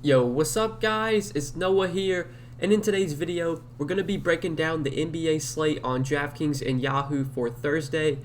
Yo, what's up guys? It's Noah here, and in today's video, we're going to be breaking down the NBA slate on Draftkings and Yahoo for Thursday,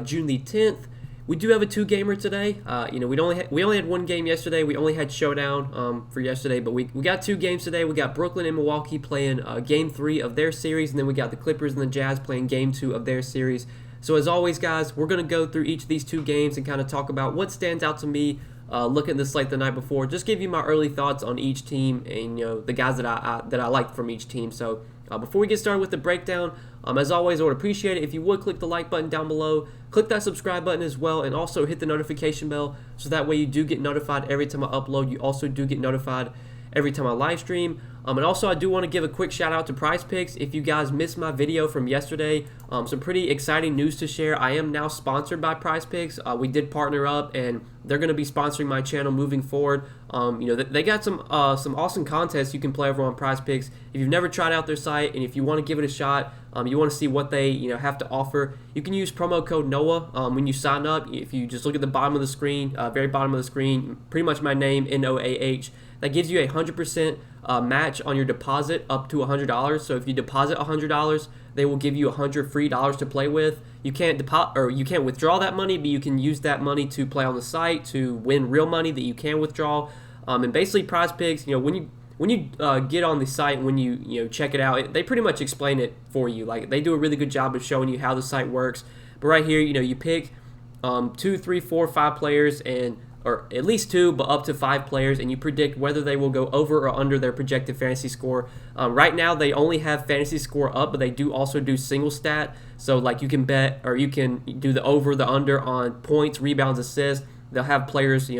June the 10th. We do have a two-gamer today. We only had one game yesterday. We only had Showdown for yesterday, but we got two games today. We got Brooklyn and Milwaukee playing Game 3 of their series, and then we got the Clippers and the Jazz playing Game 2 of their series. So as always, guys, we're going to go through each of these two games and kind of talk about what stands out to me looking at the slate the night before. Just give you my early thoughts on each team and the guys that I liked from each team. So before we get started with the breakdown, as always, I would appreciate it if you would click the like button down below, click that subscribe button as well, and also hit the notification bell so that way you do get notified every time I upload. You also do get notified every time I live stream. And also, I do want to give a quick shout out to Prize Picks. If you guys missed my video from yesterday, some pretty exciting news to share. I am now sponsored by Prize Picks. We did partner up, and they're going to be sponsoring my channel moving forward. They got some awesome contests you can play over on Prize Picks. If you've never tried out their site, and if you want to give it a shot, you want to see what they have to offer, you can use promo code NOAH when you sign up. If you just look at the bottom of the screen, very bottom of the screen, pretty much my name, NOAH. That gives you a 100% match on your deposit up to $100. So if you deposit $100, they will give you $100 free to play with. You can't withdraw that money, but you can use that money to play on the site to win real money that you can withdraw. And basically, Prize Picks, when you get on the site, when you check it out, they pretty much explain it for you. Like, they do a really good job of showing you how the site works. But right here, you pick 2, 3, 4, 5 players, or at least 2, but up to 5 players, and you predict whether they will go over or under their projected fantasy score. Right now, they only have fantasy score up, but they do also do single stat. So, like, you can bet, or you can do the over, the under on points, rebounds, assists. They'll have players,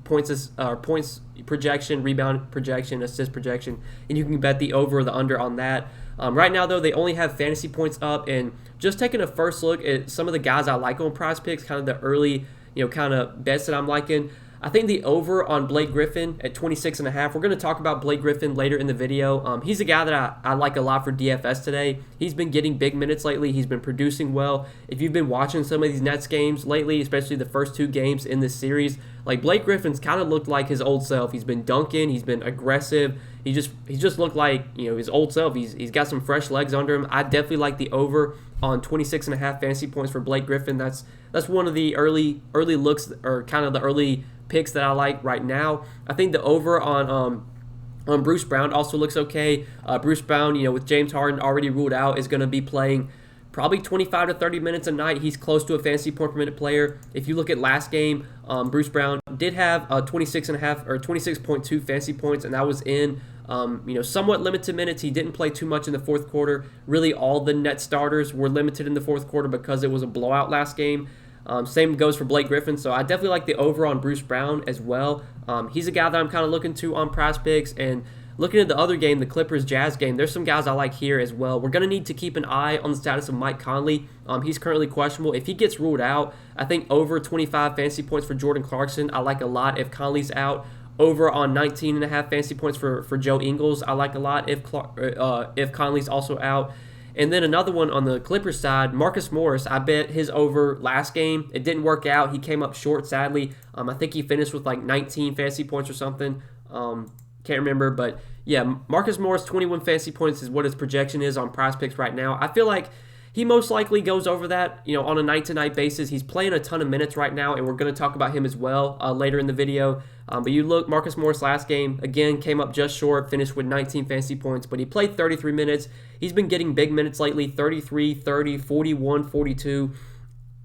points projection, rebound projection, assist projection, and you can bet the over or the under on that. Right now, though, they only have fantasy points up, and just taking a first look at some of the guys I like on Prize Picks, kind of the early kind of bets that I'm liking. I think the over on Blake Griffin at 26.5. We're going to talk about Blake Griffin later in the video. He's a guy that I like a lot for DFS today. He's been getting big minutes lately. He's been producing well. If you've been watching some of these Nets games lately, especially the first 2 games in this series, like, Blake Griffin's kind of looked like his old self. He's been dunking. He's been aggressive. He just looked like his old self. He's got some fresh legs under him. I definitely like the over on 26.5 fantasy points for Blake Griffin. That's one of the early looks, or kind of the early picks that I like right now. I think the over on Bruce Brown also looks okay. Bruce Brown, with James Harden already ruled out, is going to be playing probably 25 to 30 minutes a night. He's close to a fantasy point per minute player. If you look at last game, Bruce Brown did have 26.5 or 26.2 fantasy points, and that was in somewhat limited minutes. He didn't play too much in the fourth quarter. Really, all the net starters were limited in the fourth quarter because it was a blowout last game. Same goes for Blake Griffin, so I definitely like the over on Bruce Brown as well. He's a guy that I'm kind of looking to on Prize Picks. And looking at the other game, the Clippers-Jazz game, there's some guys I like here as well. We're going to need to keep an eye on the status of Mike Conley. He's currently questionable. If he gets ruled out, I think over 25 fantasy points for Jordan Clarkson I like a lot if Conley's out. Over on 19.5 fantasy points for Joe Ingles I like a lot if Conley's also out. And then another one on the Clippers side, Marcus Morris, I bet his over last game. It didn't work out. He came up short, sadly. I think he finished with like 19 fantasy points or something. Can't remember. But, yeah, Marcus Morris, 21 fantasy points is what his projection is on Prize Picks right now. I feel like he most likely goes over that, on a night-to-night basis. He's playing a ton of minutes right now, and we're going to talk about him as well later in the video. But you look, Marcus Morris last game, again, came up just short, finished with 19 fantasy points, but he played 33 minutes. He's been getting big minutes lately, 33, 30, 41, 42.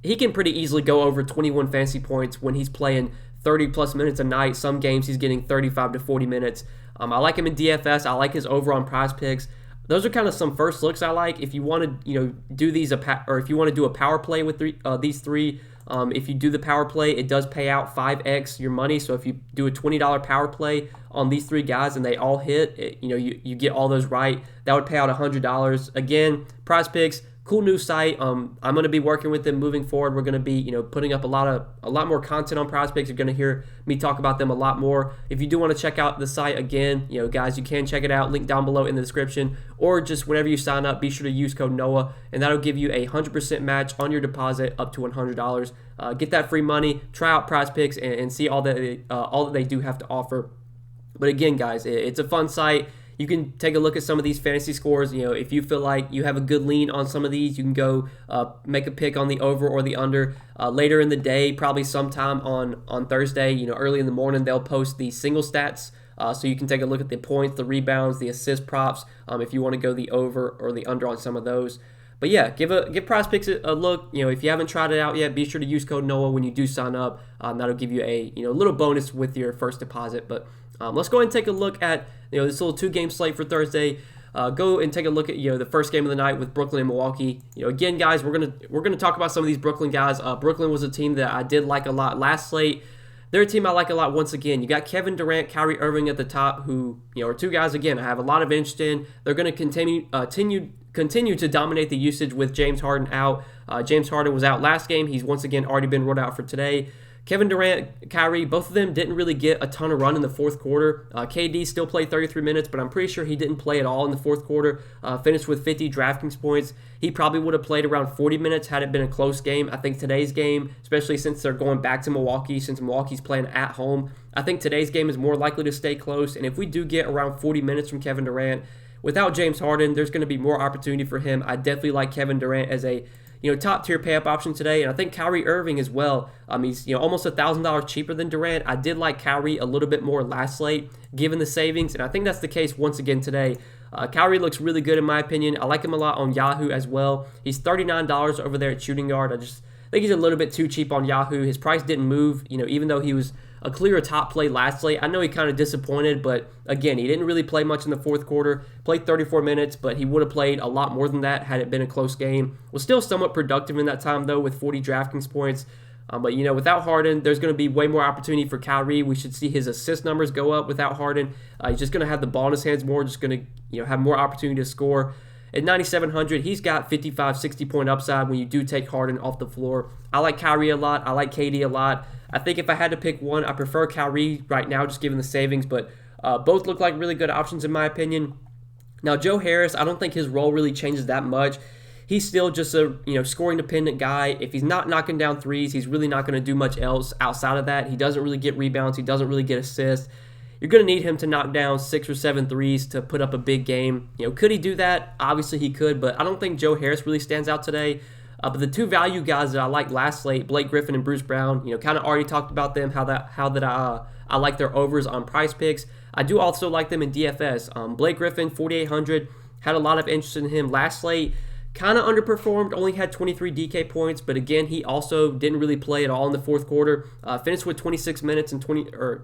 He can pretty easily go over 21 fantasy points when he's playing 30-plus minutes a night. Some games he's getting 35 to 40 minutes. I like him in DFS. I like his over on Prize Picks. Those are kind of some first looks I like. If you want to, do these, or if you want to do a power play with these three, if you do the power play, it does pay out 5x your money. So if you do a $20 power play on these 3 guys and they all hit, you get all those right, that would pay out $100. Again, Prize Picks, cool new site. I'm going to be working with them moving forward. We're going to be, putting up a lot more content on Prize Picks. You're going to hear me talk about them a lot more. If you do want to check out the site again, guys, you can check it out. Link down below in the description, or just whenever you sign up, be sure to use code NOAH, and that'll give you a 100% match on your deposit up to $100. Get that free money. Try out Prize Picks and see all that they do have to offer. But again, guys, it's a fun site. You can take a look at some of these fantasy scores. If you feel like you have a good lean on some of these, you can go make a pick on the over or the under. Later in the day, probably sometime on Thursday, early in the morning, they'll post the single stats. So you can take a look at the points, the rebounds, the assist props, if you want to go the over or the under on some of those. But yeah, give PrizePicks a look. If you haven't tried it out yet, be sure to use code NOAH when you do sign up. That'll give you a little bonus with your first deposit. But let's go ahead and take a look at this little 2-game slate for Thursday. Go and take a look at the first game of the night with Brooklyn and Milwaukee. Again, guys, we're gonna talk about some of these Brooklyn guys. Brooklyn was a team that I did like a lot last slate. They're a team I like a lot once again. You got Kevin Durant, Kyrie Irving at the top, who are two guys again I have a lot of interest in. They're going to continue to dominate the usage with James Harden out. James Harden was out last game. He's once again already been ruled out for today. Kevin Durant, Kyrie, both of them didn't really get a ton of run in the fourth quarter. KD still played 33 minutes, but I'm pretty sure he didn't play at all in the fourth quarter. Finished with 50 Draftkings points. He probably would have played around 40 minutes had it been a close game. I think today's game, especially since they're going back to Milwaukee, since Milwaukee's playing at home, I think today's game is more likely to stay close. And if we do get around 40 minutes from Kevin Durant, without James Harden, there's going to be more opportunity for him. I definitely like Kevin Durant as a top tier pay up option today, and I think Kyrie Irving as well. He's almost $1,000 cheaper than Durant. I did like Kyrie a little bit more last slate, given the savings, and I think that's the case once again today. Kyrie looks really good in my opinion. I like him a lot on Yahoo as well. He's $39 over there at shooting guard. I just think he's a little bit too cheap on Yahoo. His price didn't move, even though he was a clear top play last slate. I know he kind of disappointed, but again, he didn't really play much in the fourth quarter. Played 34 minutes, but he would have played a lot more than that had it been a close game. Was still somewhat productive in that time, though, with 40 DraftKings points. But, without Harden, there's going to be way more opportunity for Kyrie. We should see his assist numbers go up without Harden. He's just going to have the ball in his hands more, just going to have more opportunity to score. At 9,700, he's got 55, 60-point upside when you do take Harden off the floor. I like Kyrie a lot. I like KD a lot. I think if I had to pick one, I prefer Kyrie right now, just given the savings. But both look like really good options in my opinion. Now, Joe Harris, I don't think his role really changes that much. He's still just a scoring dependent guy. If he's not knocking down threes, he's really not going to do much else outside of that. He doesn't really get rebounds. He doesn't really get assists. You're going to need him to knock down 6 or 7 threes to put up a big game. Could he do that? Obviously he could, but I don't think Joe Harris really stands out today. But the two value guys that I like last slate, Blake Griffin and Bruce Brown, kind of already talked about them, I like their overs on PrizePicks. I do also like them in DFS. Blake Griffin, 4,800, had a lot of interest in him last slate. Kind of underperformed, only had 23 DK points, but again, he also didn't really play at all in the fourth quarter. Finished with 26 minutes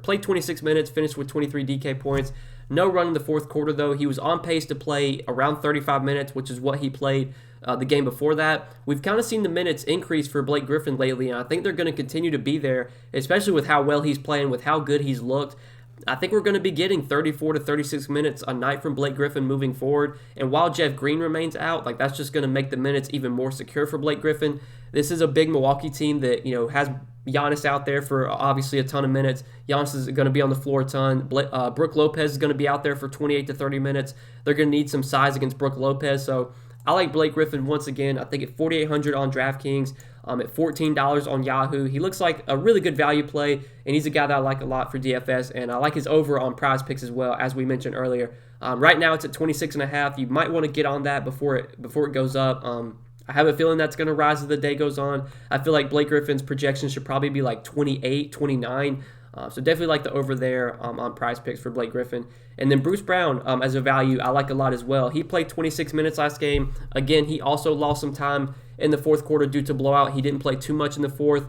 played 26 minutes, finished with 23 DK points. No run in the fourth quarter though. He was on pace to play around 35 minutes, which is what he played the game before that. We've kind of seen the minutes increase for Blake Griffin lately, and I think they're going to continue to be there, especially with how well he's playing, with how good he's looked. I think we're going to be getting 34 to 36 minutes a night from Blake Griffin moving forward. And while Jeff Green remains out, that's just going to make the minutes even more secure for Blake Griffin. This is a big Milwaukee team that, has Giannis out there for obviously a ton of minutes. Giannis is going to be on the floor a ton. Brook Lopez is going to be out there for 28 to 30 minutes. They're going to need some size against Brook Lopez. So I like Blake Griffin once again. I think at 4,800 on DraftKings, at $14 on Yahoo. He looks like a really good value play, and he's a guy that I like a lot for DFS, and I like his over on PrizePicks as well, as we mentioned earlier. Right now it's at 26.5. You might want to get on that before it goes up. I have a feeling that's going to rise as the day goes on. I feel like Blake Griffin's projections should probably be like 28, 29. So definitely like the over there on PrizePicks for Blake Griffin. And then Bruce Brown as a value, I like a lot as well. He played 26 minutes last game. Again, he also lost some time in the fourth quarter due to blowout. He didn't play too much in the fourth.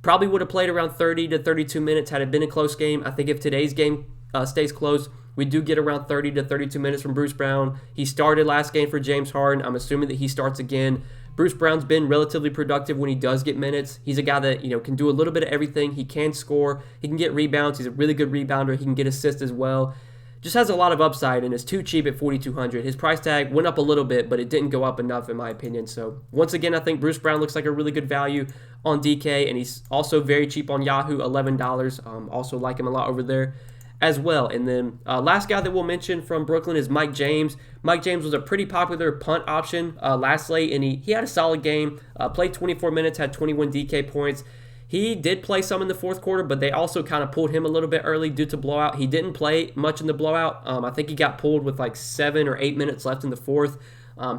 Probably would have played around 30 to 32 minutes had it been a close game. I think if today's game stays close, we do get around 30 to 32 minutes from Bruce Brown. He started last game for James Harden. I'm assuming that he starts again. Bruce Brown's been relatively productive when he does get minutes. He's a guy that can do a little bit of everything. He can score. He can get rebounds. He's a really good rebounder. He can get assists as well. Just has a lot of upside and is too cheap at $4,200. His price tag went up a little bit, but it didn't go up enough in my opinion. So once again, I think Bruce Brown looks like a really good value on DK, and he's also very cheap on Yahoo, $11. Also like him a lot over there as well. And then last guy that we'll mention from Brooklyn is Mike James. Mike James was a pretty popular punt option last slate, and he had a solid game. Played 24 minutes, had 21 DK points. He did play some in the fourth quarter, but they also kind of pulled him a little bit early due to blowout. He didn't play much in the blowout. I think he got pulled with like 7 or 8 minutes left in the fourth.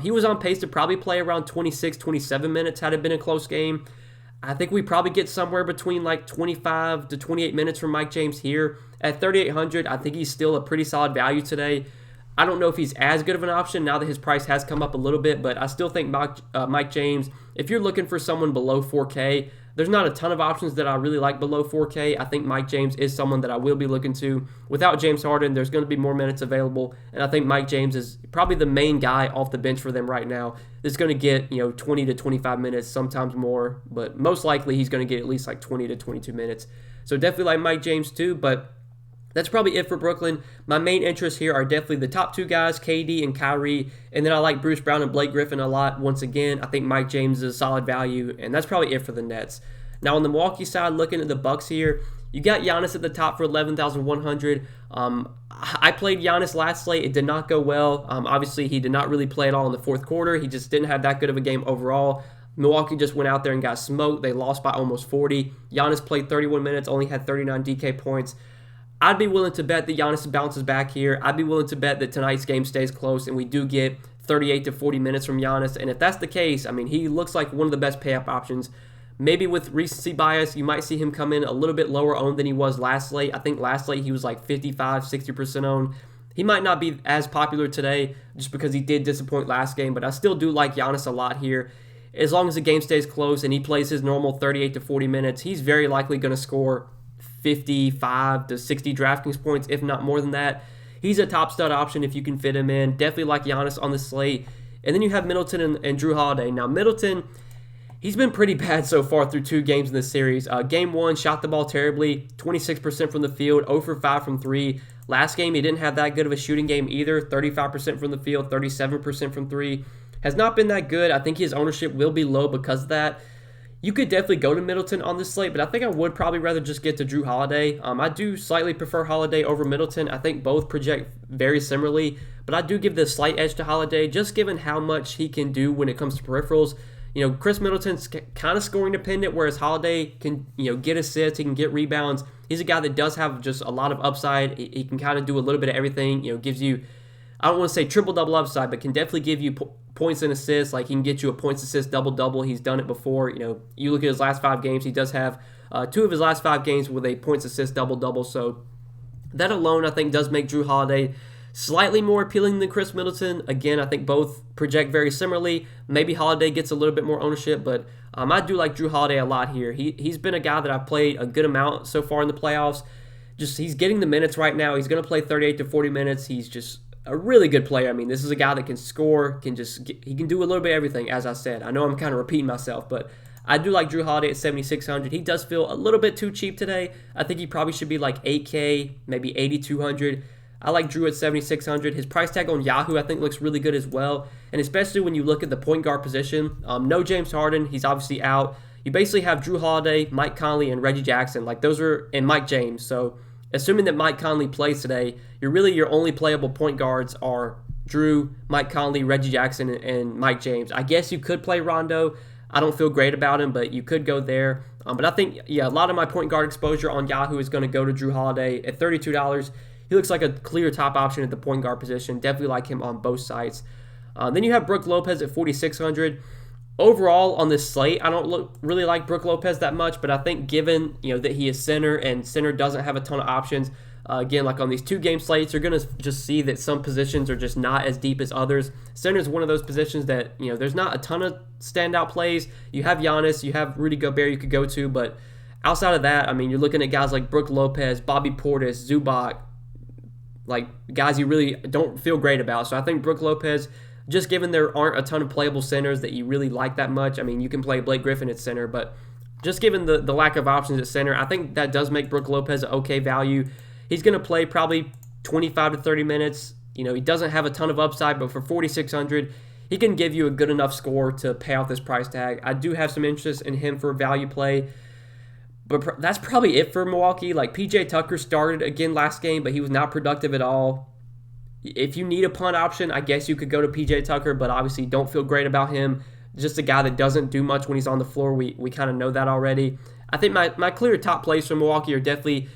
He was on pace to probably play around 26, 27 minutes had it been a close game. I think we probably get somewhere between like 25 to 28 minutes from Mike James here. At 3,800, I think he's still a pretty solid value today. I don't know if he's as good of an option now that his price has come up a little bit, but I still think Mike James, if you're looking for someone below 4K, there's not a ton of options that I really like below 4K. I think Mike James is someone that I will be looking to. Without James Harden, there's going to be more minutes available, and I think Mike James is probably the main guy off the bench for them right now that's going to get 20 to 25 minutes, sometimes more, but most likely he's going to get at least like 20 to 22 minutes. So definitely like Mike James too, but that's probably it for Brooklyn. My main interests here are definitely the top two guys, KD and Kyrie, and then I like Bruce Brown and Blake Griffin a lot. Once again, I think Mike James is a solid value, and that's probably it for the Nets. Now on the Milwaukee side, looking at the Bucks here, you got Giannis at the top for 11,100. I played Giannis last slate. It did not go well. Obviously, he did not really play at all in the fourth quarter. He just didn't have that good of a game overall. Milwaukee just went out there and got smoked. They lost by almost 40. Giannis played 31 minutes, only had 39 DK points. I'd be willing to bet that Giannis bounces back here. I'd be willing to bet that tonight's game stays close and we do get 38 to 40 minutes from Giannis. And if that's the case, I mean, he looks like one of the best pay-up options. Maybe with recency bias, you might see him come in a little bit lower owned than he was last slate. I think last slate he was like 55, 60% owned. He might not be as popular today just because he did disappoint last game, but I still do like Giannis a lot here. As long as the game stays close and he plays his normal 38 to 40 minutes, he's very likely going to score 55 to 60 DraftKings points, if not more than that. He's a top stud option if you can fit him in. Definitely like Giannis on the slate. And then you have Middleton and Drew Holiday. Now, Middleton, he's been pretty bad so far through 2 games in this series. Game 1, shot the ball terribly, 26% from the field, 0 for 5 from 3. Last game, he didn't have that good of a shooting game either, 35% from the field, 37% from 3. Has not been that good. I think his ownership will be low because of that. You could definitely go to Middleton on this slate, but I think I would probably rather just get to Drew Holiday. I do slightly prefer Holiday over Middleton. I think both project very similarly, but I do give the slight edge to Holiday just given how much he can do when it comes to peripherals. Chris Middleton's kind of scoring dependent, whereas Holiday can, get assists, he can get rebounds. He's a guy that does have just a lot of upside. He can kind of do a little bit of everything. Gives you, I don't want to say triple-double upside, but can definitely give you points and assists. Like, he can get you a points, assist, double-double. He's done it before. You look at his last 5 games, he does have 2 of his last 5 games with a points, assist, double-double. So that alone, I think, does make Drew Holiday slightly more appealing than Chris Middleton. Again, I think both project very similarly. Maybe Holiday gets a little bit more ownership, but I do like Drew Holiday a lot here. He's been a guy that I've played a good amount so far in the playoffs. He's getting the minutes right now. He's going to play 38 to 40 minutes. He's just a really good player. I mean, this is a guy that can score, he can do a little bit of everything, as I said. I know I'm kind of repeating myself, but I do like Drew Holiday at 7,600. He does feel a little bit too cheap today. I think he probably should be like 8K, maybe 8,200. I like Drew at 7,600. His price tag on Yahoo I think looks really good as well, and especially when you look at the point guard position. No James Harden. He's obviously out. You basically have Drew Holiday, Mike Conley, and Reggie Jackson. And Mike James. So assuming that Mike Conley plays today, your only playable point guards are Drew, Mike Conley, Reggie Jackson, and Mike James. I guess you could play Rondo. I don't feel great about him, but you could go there. But I think, a lot of my point guard exposure on Yahoo is going to go to Drew Holiday at $32. He looks like a clear top option at the point guard position. Definitely like him on both sides. Then you have Brook Lopez at 4,600. Overall, on this slate, I don't really like Brook Lopez that much, but I think given that he is center and center doesn't have a ton of options, again, like on these 2-game slates, you're going to just see that some positions are just not as deep as others. Center is one of those positions that, there's not a ton of standout plays. You have Giannis, you have Rudy Gobert you could go to, but outside of that, I mean, you're looking at guys like Brook Lopez, Bobby Portis, Zubac, like guys you really don't feel great about. So I think Brook Lopez, just given there aren't a ton of playable centers that you really like that much. I mean, you can play Blake Griffin at center, but just given the lack of options at center, I think that does make Brook Lopez an okay value. He's going to play probably 25 to 30 minutes. He doesn't have a ton of upside, but for 4,600, he can give you a good enough score to pay off this price tag. I do have some interest in him for a value play, but that's probably it for Milwaukee. Like, PJ Tucker started again last game, but he was not productive at all. If you need a punt option, I guess you could go to PJ Tucker, but obviously don't feel great about him. Just a guy that doesn't do much when he's on the floor. We kind of know that already. I think my clear top plays from Milwaukee are definitely,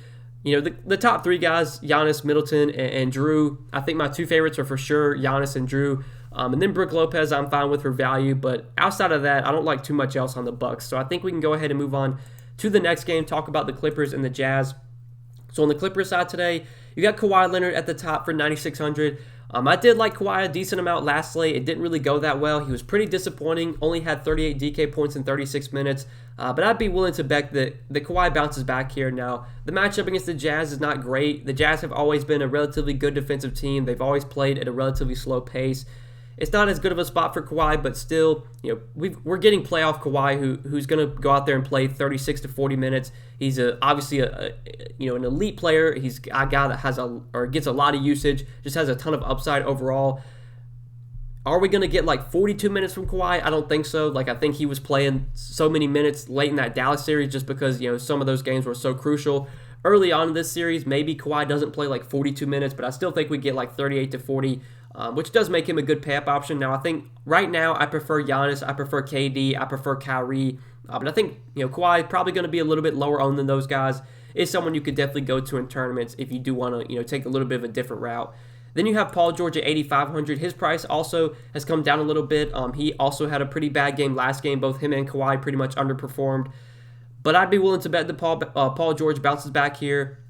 the top three guys, Giannis, Middleton, and Drew. I think my two favorites are for sure Giannis and Drew. And then Brook Lopez, I'm fine with for value. But outside of that, I don't like too much else on the Bucks. So I think we can go ahead and move on to the next game, talk about the Clippers and the Jazz. So on the Clippers side today, you got Kawhi Leonard at the top for 9,600. I did like Kawhi a decent amount last slate. It didn't really go that well. He was pretty disappointing. Only had 38 DK points in 36 minutes. But I'd be willing to bet that the Kawhi bounces back here. Now, the matchup against the Jazz is not great. The Jazz have always been a relatively good defensive team. They've always played at a relatively slow pace. It's not as good of a spot for Kawhi, but still, we're getting playoff Kawhi, who's going to go out there and play 36 to 40 minutes. He's obviously an elite player. He's a guy that gets a lot of usage, just has a ton of upside overall. Are we going to get like 42 minutes from Kawhi? I don't think so. I think he was playing so many minutes late in that Dallas series just because some of those games were so crucial. Early on in this series, maybe Kawhi doesn't play like 42 minutes, but I still think we get like 38 to 40. Which does make him a good pay-up option. Now, I think right now I prefer Giannis, I prefer KD, I prefer Kyrie. But I think, Kawhi probably going to be a little bit lower owned than those guys. Is someone you could definitely go to in tournaments if you do want to, take a little bit of a different route. Then you have Paul George at 8,500. His price also has come down a little bit. He also had a pretty bad game last game. Both him and Kawhi pretty much underperformed. But I'd be willing to bet that Paul George bounces back here.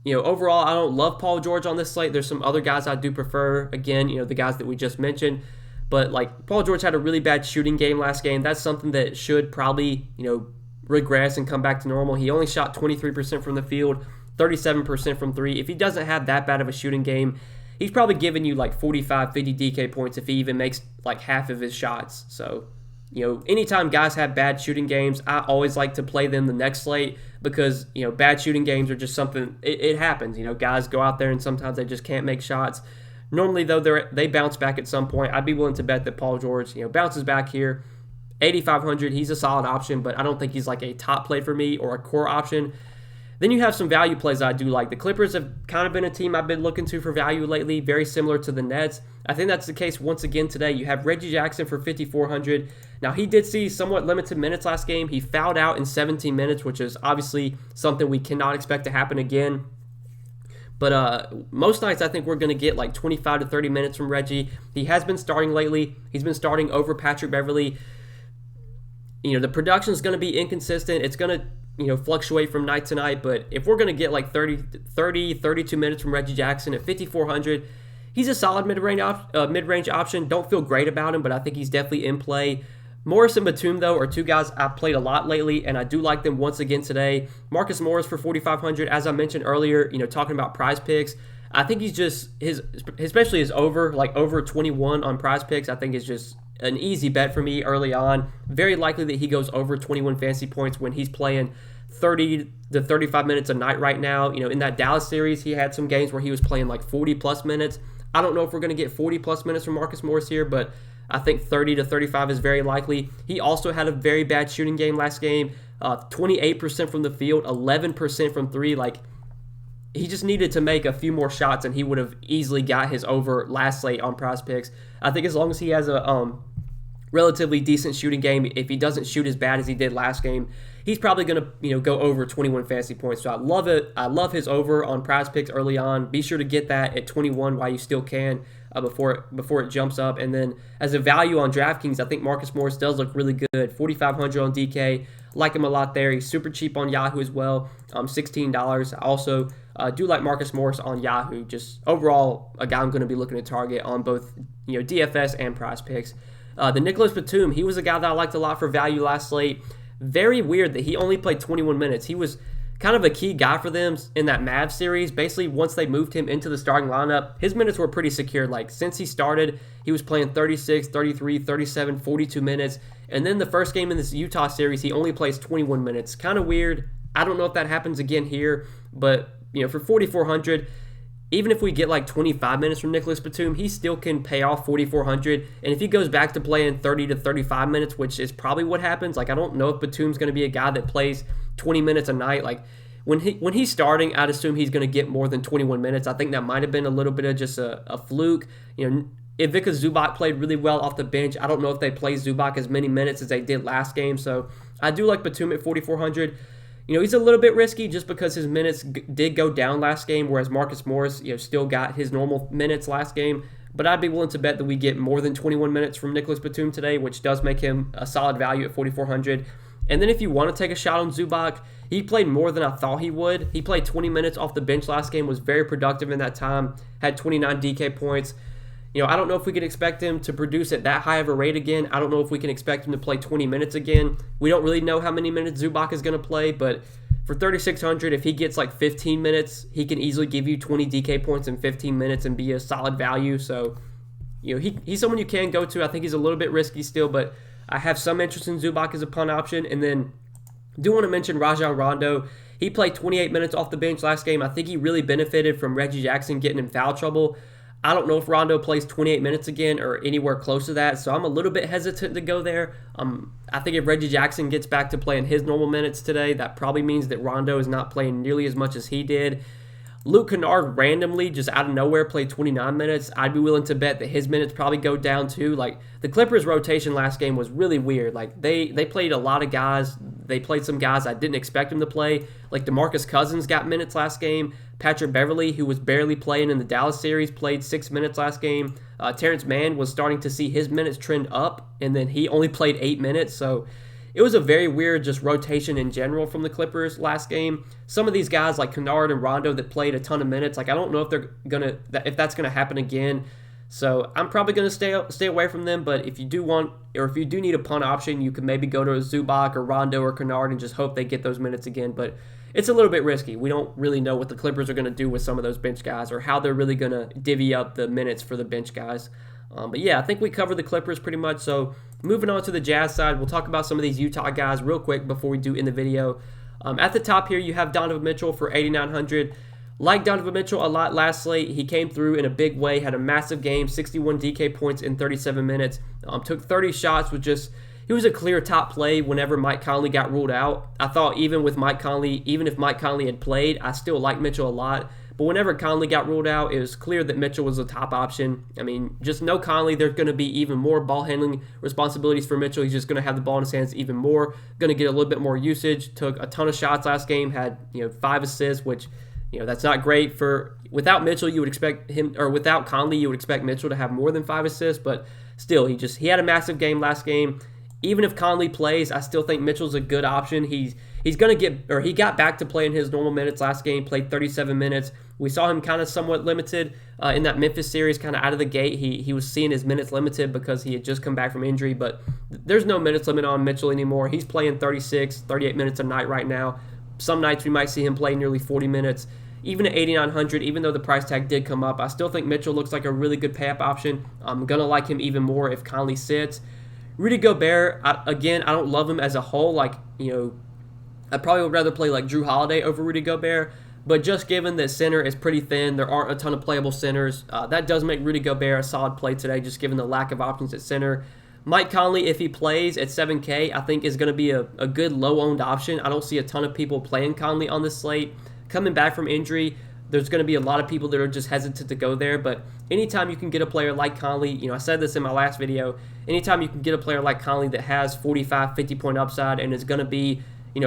Overall, I don't love Paul George on this slate. There's some other guys I do prefer. Again, the guys that we just mentioned. But, Paul George had a really bad shooting game last game. That's something that should probably, regress and come back to normal. He only shot 23% from the field, 37% from three. If he doesn't have that bad of a shooting game, he's probably giving you, 45, 50 DK points if he even makes, half of his shots. So, anytime guys have bad shooting games, I always like to play them the next slate because, bad shooting games are just something, it happens. Guys go out there and sometimes they just can't make shots. Normally, though, they bounce back at some point. I'd be willing to bet that Paul George, bounces back here. 8,500, he's a solid option, but I don't think he's a top play for me or a core option. Then you have some value plays I do like. The Clippers have kind of been a team I've been looking to for value lately, very similar to the Nets. I think that's the case once again today. You have Reggie Jackson for 5,400. Now, he did see somewhat limited minutes last game. He fouled out in 17 minutes, which is obviously something we cannot expect to happen again. But most nights I think we're going to get 25 to 30 minutes from Reggie. He has been starting lately. He's been starting over Patrick Beverley. The production is going to be inconsistent. It's going to fluctuate from night to night, but if we're going to get 32 minutes from Reggie Jackson at 5,400, he's a solid mid-range option. Don't feel great about him, but I think he's definitely in play. Morris and Batum, though, are two guys I've played a lot lately, and I do like them once again today. Marcus Morris for 4,500, as I mentioned earlier, talking about prize picks. I think he's just, especially his over 21 on prize picks, I think is just an easy bet for me early on. Very likely that he goes over 21 fantasy points when he's playing 30 to 35 minutes a night right now. In that Dallas series, he had some games where he was playing 40-plus minutes. I don't know if we're going to get 40-plus minutes from Marcus Morris here, but I think 30 to 35 is very likely. He also had a very bad shooting game last game, 28% from the field, 11% from three. He just needed to make a few more shots, and he would have easily got his over last slate on prize picks. I think as long as he has a relatively decent shooting game, if he doesn't shoot as bad as he did last game, he's probably going to go over 21 fantasy points. So I love it. I love his over on prize picks early on. Be sure to get that at 21 while you still can before it jumps up. And then as a value on DraftKings, I think Marcus Morris does look really good. 4,500 on DK. Like him a lot there. He's super cheap on Yahoo as well. $16. I also do like Marcus Morris on Yahoo. Just overall, a guy I'm going to be looking to target on both DFS and prize picks. The Nicholas Batum, he was a guy that I liked a lot for value last slate. Very weird that he only played 21 minutes. He was kind of a key guy for them in that Mavs series. Basically, once they moved him into the starting lineup, his minutes were pretty secure. Since he started, he was playing 36, 33, 37, 42 minutes. And then the first game in this Utah series, he only plays 21 minutes. Kind of weird. I don't know if that happens again here, but for 4,400, even if we get 25 minutes from Nicholas Batum, he still can pay off 4,400. And if he goes back to playing 30 to 35 minutes, which is probably what happens, I don't know if Batum's going to be a guy that plays 20 minutes a night. When he's starting, I'd assume he's going to get more than 21 minutes. I think that might have been a little bit of just a fluke. Ivica Zubac played really well off the bench. I don't know if they play Zubac as many minutes as they did last game, so I do like Batum at 4,400. He's a little bit risky just because his minutes did go down last game, whereas Marcus Morris, still got his normal minutes last game. But I'd be willing to bet that we get more than 21 minutes from Nicholas Batum today, which does make him a solid value at 4,400. And then if you want to take a shot on Zubac, he played more than I thought he would. He played 20 minutes off the bench last game, was very productive in that time, had 29 DK points. I don't know if we can expect him to produce at that high of a rate again. I don't know if we can expect him to play 20 minutes again. We don't really know how many minutes Zubac is going to play, but for 3,600, if he gets like 15 minutes, he can easily give you 20 DK points in 15 minutes and be a solid value. So, he's someone you can go to. I think he's a little bit risky still, but I have some interest in Zubac as a punt option. And then I do want to mention Rajon Rondo. He played 28 minutes off the bench last game. I think he really benefited from Reggie Jackson getting in foul trouble. I don't know if Rondo plays 28 minutes again or anywhere close to that, so I'm a little bit hesitant to go there. I think if Reggie Jackson gets back to playing his normal minutes today, that probably means that Rondo is not playing nearly as much as he did. Luke Kennard randomly, just out of nowhere, played 29 minutes. I'd be willing to bet that his minutes probably go down too. Like, the Clippers' rotation last game was really weird. Like, they played a lot of guys. They played some guys I didn't expect them to play. Like, DeMarcus Cousins got minutes last game. Patrick Beverley, who was barely playing in the Dallas series, played 6 minutes last game. Terrence Mann was starting to see his minutes trend up, and then he only played 8 minutes. So it was a very weird just rotation in general from the Clippers last game. Some of these guys like Kennard and Rondo that played a ton of minutes, like I don't know if that's gonna happen again. So I'm probably gonna stay away from them. But if you do need a punt option, you could maybe go to a Zubac or Rondo or Kennard and just hope they get those minutes again. But it's a little bit risky. We don't really know what the Clippers are going to do with some of those bench guys or how they're really going to divvy up the minutes for the bench guys. But yeah, I think we covered the Clippers pretty much. So moving on to the Jazz side, we'll talk about some of these Utah guys real quick before we do in the video. At the top here, you have Donovan Mitchell for 8,900. Like Donovan Mitchell a lot last slate, he came through in a big way, had a massive game, 61 DK points in 37 minutes, took 30 shots with just... He was a clear top play whenever Mike Conley got ruled out. I thought even if Mike Conley had played, I still liked Mitchell a lot. But whenever Conley got ruled out, it was clear that Mitchell was the top option. I mean, just no Conley, there's going to be even more ball handling responsibilities for Mitchell. He's just going to have the ball in his hands even more, going to get a little bit more usage. Took a ton of shots last game, had 5 assists, which that's not great for. Without Mitchell, you would expect him, or without Conley, you would expect Mitchell to have more than 5 assists. But still, he had a massive game last game. Even if Conley plays, I still think Mitchell's a good option. He got back to playing his normal minutes last game, played 37 minutes. We saw him kind of somewhat limited in that Memphis series, kind of out of the gate. He was seeing his minutes limited because he had just come back from injury, but there's no minutes limit on Mitchell anymore. He's playing 36, 38 minutes a night right now. Some nights we might see him play nearly 40 minutes. Even at 8,900, even though the price tag did come up, I still think Mitchell looks like a really good pay-up option. I'm going to like him even more if Conley sits. Rudy Gobert, I don't love him as a whole. I probably would rather play like Drew Holiday over Rudy Gobert. But just given that center is pretty thin, there aren't a ton of playable centers. That does make Rudy Gobert a solid play today, just given the lack of options at center. Mike Conley, if he plays at 7K, I think is going to be a good low-owned option. I don't see a ton of people playing Conley on this slate. Coming back from injury, there's going to be a lot of people that are just hesitant to go there, but anytime you can get a player like Conley, I said this in my last video, anytime you can get a player like Conley that has 45, 50-point upside and is going to be,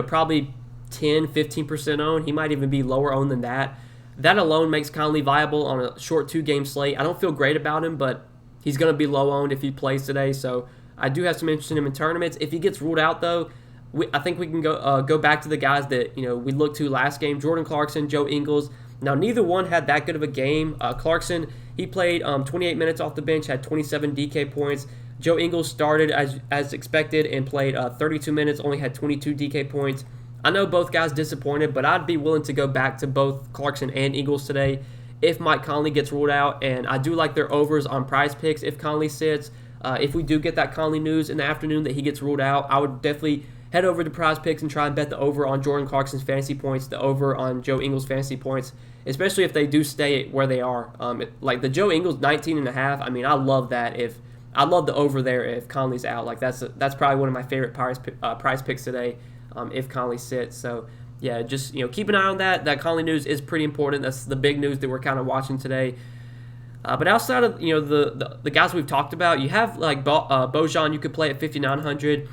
probably 10, 15% owned, he might even be lower owned than that. That alone makes Conley viable on a short 2-game slate. I don't feel great about him, but he's going to be low owned if he plays today, so I do have some interest in him in tournaments. If he gets ruled out, though, I think we can go back to the guys that, we looked to last game, Jordan Clarkson, Joe Ingles. Now, neither one had that good of a game. Clarkson, he played 28 minutes off the bench, had 27 DK points. Joe Ingles started as expected and played 32 minutes, only had 22 DK points. I know both guys disappointed, but I'd be willing to go back to both Clarkson and Ingles today if Mike Conley gets ruled out. And I do like their overs on Prize Picks if Conley sits. If we do get that Conley news in the afternoon that he gets ruled out, I would definitely head over to Prize Picks and try and bet the over on Jordan Clarkson's fantasy points, the over on Joe Ingles' fantasy points, especially if they do stay where they are. Like the Joe Ingles 19.5, I mean, I love that. I love the over there if Conley's out. Like that's probably one of my favorite Prize Picks today if Conley sits. So yeah, just keep an eye on that. That Conley news is pretty important. That's the big news that we're kind of watching today. But outside of the guys we've talked about, you have like Bojan you could play at 5,900.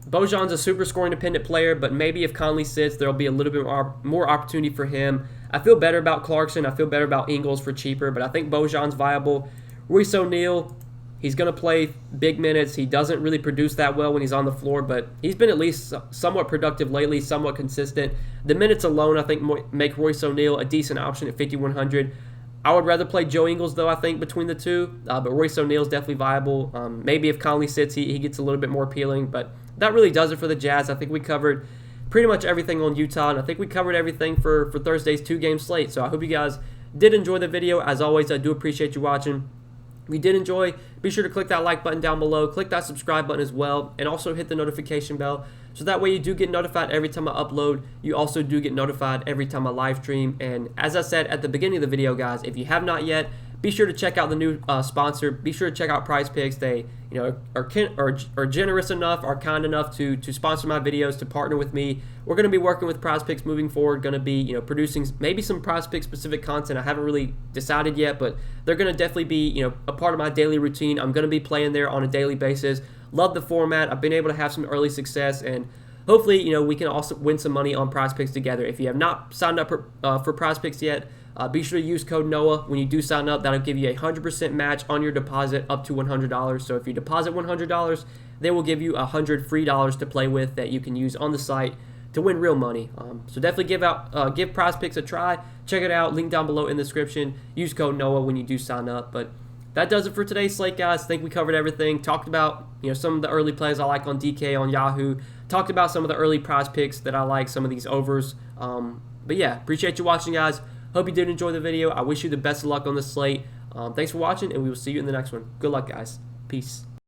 Bojan's a super score independent player, but maybe if Conley sits, there'll be a little bit more opportunity for him. I feel better about Clarkson. I feel better about Ingles for cheaper, but I think Bojan's viable. Royce O'Neal, he's going to play big minutes. He doesn't really produce that well when he's on the floor, but he's been at least somewhat productive lately, somewhat consistent. The minutes alone, I think, make Royce O'Neal a decent option at 5,100. I would rather play Joe Ingles, though, I think, between the two, but Royce O'Neal is definitely viable. Maybe if Conley sits, he gets a little bit more appealing, but that really does it for the Jazz. I think we covered pretty much everything on Utah, and I think we covered everything for Thursday's two-game slate. So I hope you guys did enjoy the video. As always, I do appreciate you watching. If you did enjoy, be sure to click that like button down below, click that subscribe button as well, and also hit the notification bell, so that way you do get notified every time I upload. You also do get notified every time I live stream. And as I said at the beginning of the video, guys, if you have not yet, be sure to check out the new sponsor. Be sure to check out PrizePicks. They are generous enough, are kind enough to sponsor my videos, to partner with me. We're going to be working with PrizePicks moving forward. Going to be producing maybe some PrizePicks specific content. I haven't really decided yet, but they're going to definitely be a part of my daily routine. I'm going to be playing there on a daily basis. Love the format. I've been able to have some early success, and hopefully we can also win some money on PrizePicks together. If you have not signed up for PrizePicks yet, be sure to use code NOAH when you do sign up. That'll give you a 100% match on your deposit up to $100. So if you deposit $100, they will give you $100 free to play with that you can use on the site to win real money. So definitely give PrizePicks a try. Check it out. Link down below in the description. Use code NOAH when you do sign up. But that does it for today's slate, guys. I think we covered everything. Talked about some of the early plays I like on DK on Yahoo. Talked about some of the early PrizePicks that I like, some of these overs. But yeah, appreciate you watching, guys. Hope you did enjoy the video. I wish you the best of luck on this slate. Thanks for watching, and we will see you in the next one. Good luck, guys. Peace.